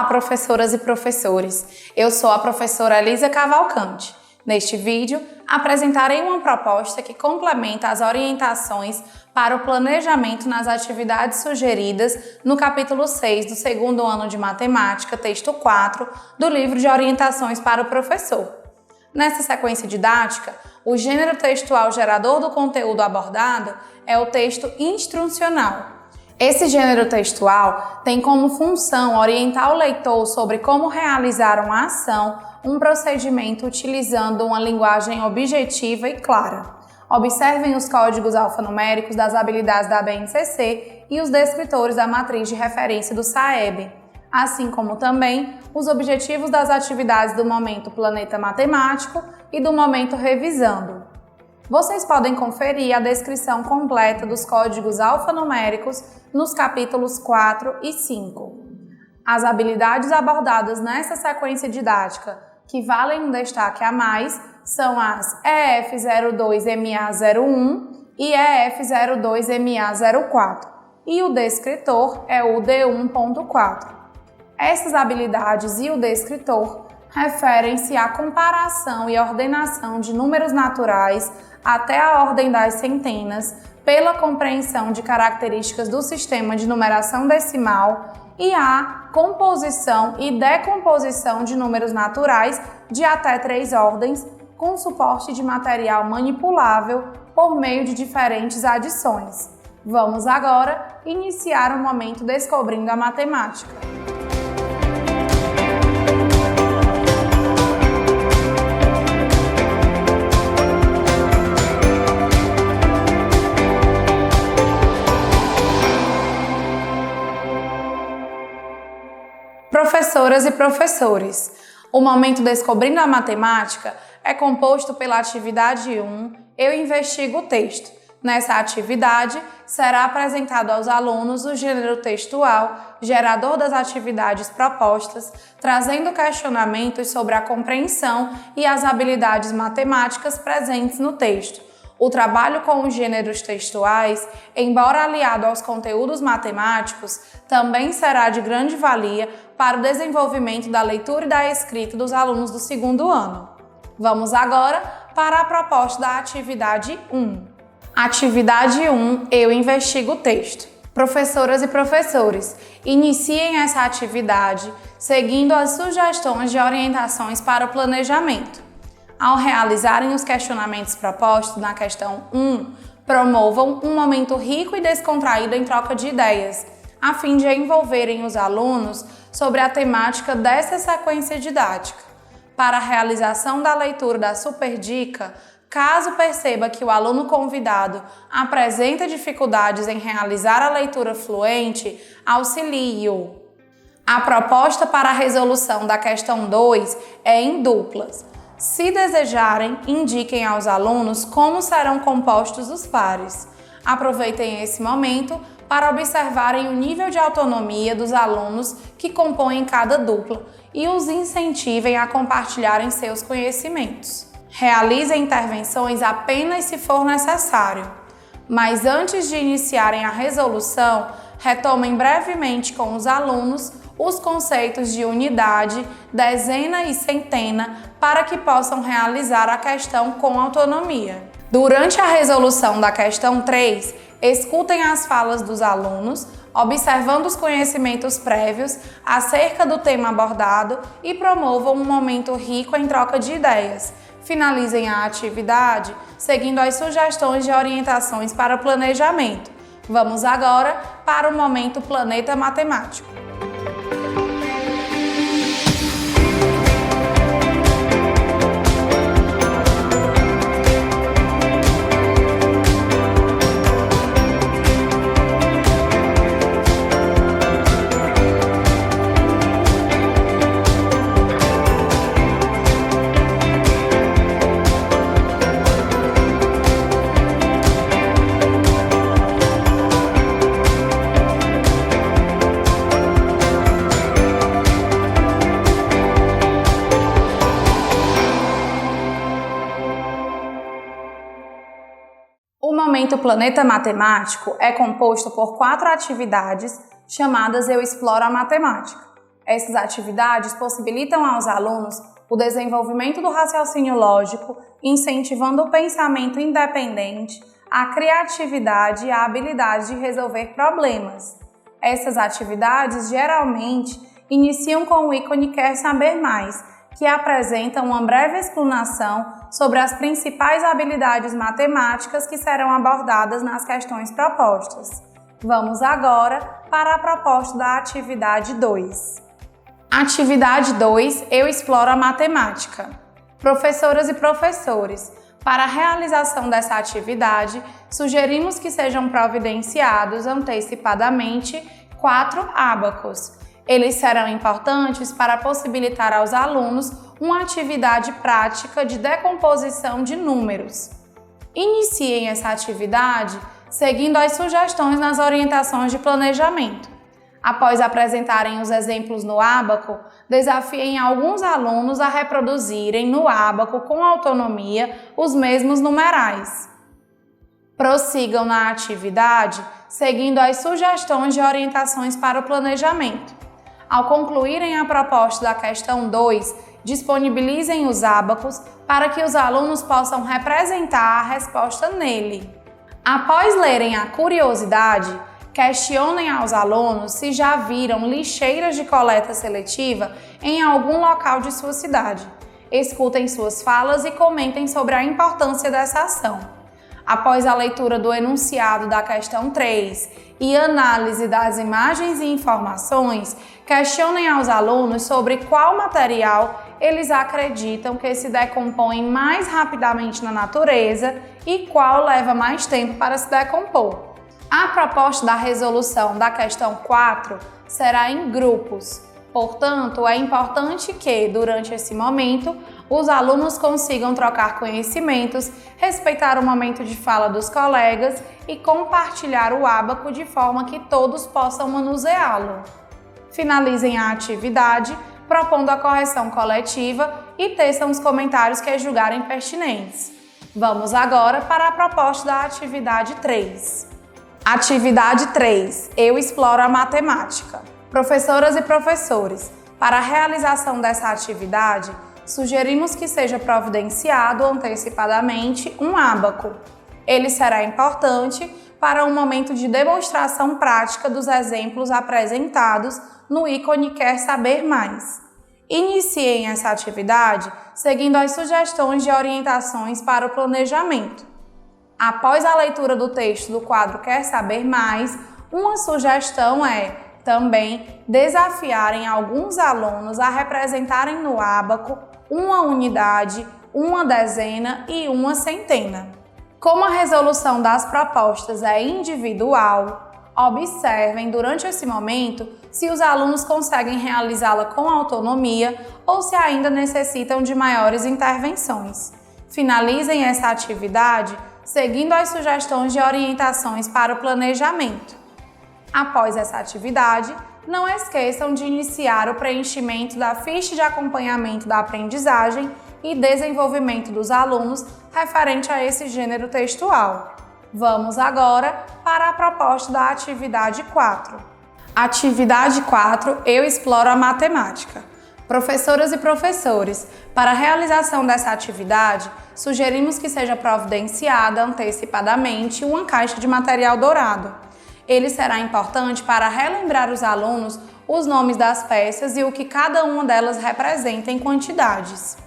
Olá, professoras e professores! Eu sou a professora Elisa Cavalcante. Neste vídeo, apresentarei uma proposta que complementa as orientações para o planejamento nas atividades sugeridas no capítulo 6 do segundo ano de Matemática, texto 4, do livro de Orientações para o Professor. Nessa sequência didática, o gênero textual gerador do conteúdo abordado é o texto instrucional. Esse gênero textual tem como função orientar o leitor sobre como realizar uma ação, um procedimento utilizando uma linguagem objetiva e clara. Observem os códigos alfanuméricos das habilidades da BNCC e os descritores da matriz de referência do SAEB, assim como também os objetivos das atividades do momento Planeta Matemático e do momento Revisando. Vocês podem conferir a descrição completa dos códigos alfanuméricos nos capítulos 4 e 5. As habilidades abordadas nessa sequência didática, que valem um destaque a mais, são as EF02MA01 e EF02MA04, e o descritor é o D1.4. Essas habilidades e o descritor referem-se à comparação e ordenação de números naturais até a ordem das centenas, pela compreensão de características do sistema de numeração decimal e a composição e decomposição de números naturais de até 3 ordens, com suporte de material manipulável por meio de diferentes adições. Vamos agora iniciar o momento Descobrindo a Matemática. Professoras e professores, o momento Descobrindo a Matemática é composto pela atividade 1, Eu investigo o texto. Nessa atividade, será apresentado aos alunos o gênero textual, gerador das atividades propostas, trazendo questionamentos sobre a compreensão e as habilidades matemáticas presentes no texto. O trabalho com os gêneros textuais, embora aliado aos conteúdos matemáticos, também será de grande valia para o desenvolvimento da leitura e da escrita dos alunos do segundo ano. Vamos agora para a proposta da atividade 1. Atividade 1, Eu investigo o texto. Professoras e professores, iniciem essa atividade seguindo as sugestões de orientações para o planejamento. Ao realizarem os questionamentos propostos na questão 1, promovam um momento rico e descontraído em troca de ideias, a fim de envolverem os alunos sobre a temática dessa sequência didática. Para a realização da leitura da Superdica, caso perceba que o aluno convidado apresenta dificuldades em realizar a leitura fluente, auxilie-o. A proposta para a resolução da questão 2 é em duplas. Se desejarem, indiquem aos alunos como serão compostos os pares. Aproveitem esse momento para observarem o nível de autonomia dos alunos que compõem cada dupla e os incentivem a compartilharem seus conhecimentos. Realizem intervenções apenas se for necessário. Mas antes de iniciarem a resolução, retomem brevemente com os alunos os conceitos de unidade, dezena e centena para que possam realizar a questão com autonomia. Durante a resolução da questão 3, escutem as falas dos alunos, observando os conhecimentos prévios acerca do tema abordado e promovam um momento rico em troca de ideias. Finalizem a atividade seguindo as sugestões de orientações para o planejamento. Vamos agora para o momento Planeta Matemático. O momento Planeta Matemático é composto por 4 atividades chamadas Eu Exploro a Matemática. Essas atividades possibilitam aos alunos o desenvolvimento do raciocínio lógico, incentivando o pensamento independente, a criatividade e a habilidade de resolver problemas. Essas atividades geralmente iniciam com o ícone Quer Saber Mais, que apresenta uma breve explanação sobre as principais habilidades matemáticas que serão abordadas nas questões propostas. Vamos agora para a proposta da atividade 2. Atividade 2, eu exploro a matemática. Professoras e professores, para a realização dessa atividade, sugerimos que sejam providenciados antecipadamente 4 ábacos. Eles serão importantes para possibilitar aos alunos uma atividade prática de decomposição de números. Iniciem essa atividade seguindo as sugestões nas orientações de planejamento. Após apresentarem os exemplos no ábaco, desafiem alguns alunos a reproduzirem no ábaco com autonomia os mesmos numerais. Prossigam na atividade seguindo as sugestões de orientações para o planejamento. Ao concluírem a proposta da questão 2, disponibilizem os ábacos para que os alunos possam representar a resposta nele. Após lerem a curiosidade, questionem aos alunos se já viram lixeiras de coleta seletiva em algum local de sua cidade. Escutem suas falas e comentem sobre a importância dessa ação. Após a leitura do enunciado da questão 3 e análise das imagens e informações, questionem aos alunos sobre qual material eles acreditam que se decompõe mais rapidamente na natureza e qual leva mais tempo para se decompor. A proposta da resolução da questão 4 será em grupos. Portanto, é importante que, durante esse momento, os alunos consigam trocar conhecimentos, respeitar o momento de fala dos colegas e compartilhar o ábaco de forma que todos possam manuseá-lo. Finalizem a atividade, propondo a correção coletiva e teçam os comentários que julgarem pertinentes. Vamos agora para a proposta da atividade 3. Atividade 3. Eu exploro a matemática. Professoras e professores, para a realização dessa atividade, sugerimos que seja providenciado antecipadamente um ábaco. Ele será importante para um momento de demonstração prática dos exemplos apresentados no ícone Quer Saber Mais. Iniciem essa atividade seguindo as sugestões de orientações para o planejamento. Após a leitura do texto do quadro Quer Saber Mais, uma sugestão é também desafiarem alguns alunos a representarem no ábaco uma unidade, uma dezena e uma centena. Como a resolução das propostas é individual, observem durante esse momento se os alunos conseguem realizá-la com autonomia ou se ainda necessitam de maiores intervenções. Finalizem essa atividade seguindo as sugestões de orientações para o planejamento. Após essa atividade, não esqueçam de iniciar o preenchimento da ficha de acompanhamento da aprendizagem e desenvolvimento dos alunos referente a esse gênero textual. Vamos agora para a proposta da atividade 4. Atividade 4, eu exploro a matemática. Professoras e professores, para a realização dessa atividade, sugerimos que seja providenciada antecipadamente uma caixa de material dourado. Ele será importante para relembrar os alunos os nomes das peças e o que cada uma delas representa em quantidades.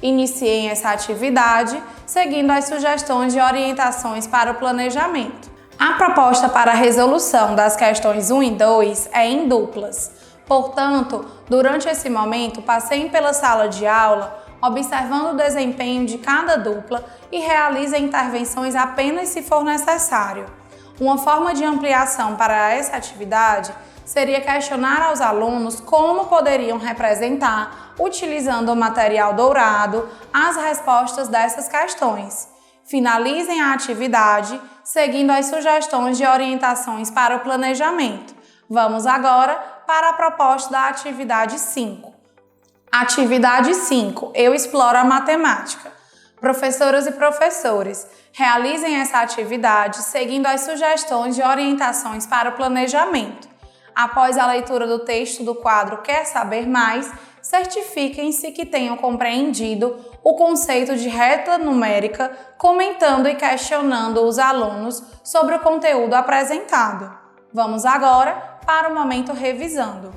Iniciem essa atividade seguindo as sugestões de orientações para o planejamento. A proposta para a resolução das questões 1 e 2 é em duplas. Portanto, durante esse momento, passeiem pela sala de aula, observando o desempenho de cada dupla e realizem intervenções apenas se for necessário. Uma forma de ampliação para essa atividade seria questionar aos alunos como poderiam representar, utilizando o material dourado, as respostas dessas questões. Finalizem a atividade seguindo as sugestões de orientações para o planejamento. Vamos agora para a proposta da atividade 5. Atividade 5. Eu exploro a matemática. Professoras e professores, realizem essa atividade seguindo as sugestões de orientações para o planejamento. Após a leitura do texto do quadro Quer Saber Mais, certifiquem-se que tenham compreendido o conceito de reta numérica, comentando e questionando os alunos sobre o conteúdo apresentado. Vamos agora para o momento revisando.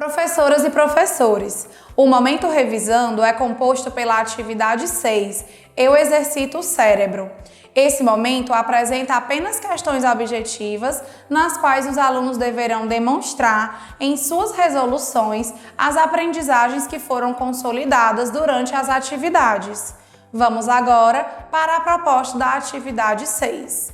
Professoras e professores, o Momento Revisando é composto pela atividade 6, Eu Exercito o Cérebro. Esse momento apresenta apenas questões objetivas, nas quais os alunos deverão demonstrar em suas resoluções as aprendizagens que foram consolidadas durante as atividades. Vamos agora para a proposta da atividade 6.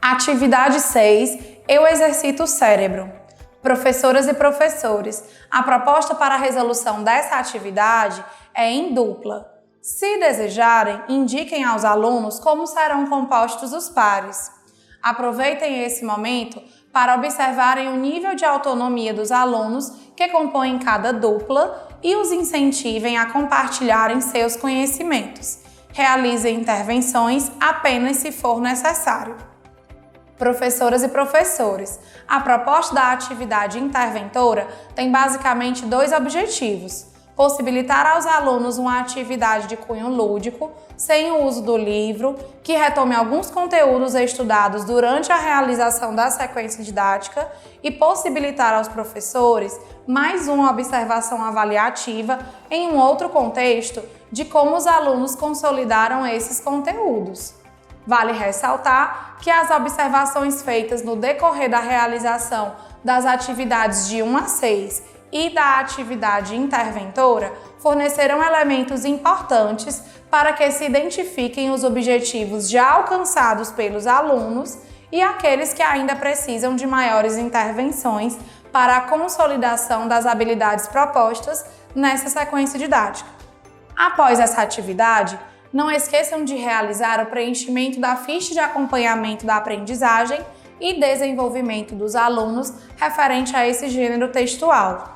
Atividade 6, Eu Exercito o Cérebro. Professoras e professores, a proposta para a resolução dessa atividade é em dupla. Se desejarem, indiquem aos alunos como serão compostos os pares. Aproveitem esse momento para observarem o nível de autonomia dos alunos que compõem cada dupla e os incentivem a compartilharem seus conhecimentos. Realizem intervenções apenas se for necessário. Professoras e professores, a proposta da atividade interventora tem basicamente dois objetivos: possibilitar aos alunos uma atividade de cunho lúdico, sem o uso do livro, que retome alguns conteúdos estudados durante a realização da sequência didática, e possibilitar aos professores mais uma observação avaliativa em um outro contexto de como os alunos consolidaram esses conteúdos. Vale ressaltar que as observações feitas no decorrer da realização das atividades de 1 a 6 e da atividade interventora fornecerão elementos importantes para que se identifiquem os objetivos já alcançados pelos alunos e aqueles que ainda precisam de maiores intervenções para a consolidação das habilidades propostas nessa sequência didática. Após essa atividade, não esqueçam de realizar o preenchimento da ficha de acompanhamento da aprendizagem e desenvolvimento dos alunos referente a esse gênero textual.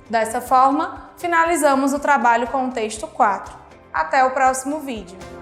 Dessa forma, finalizamos o trabalho com o texto 4. Até o próximo vídeo!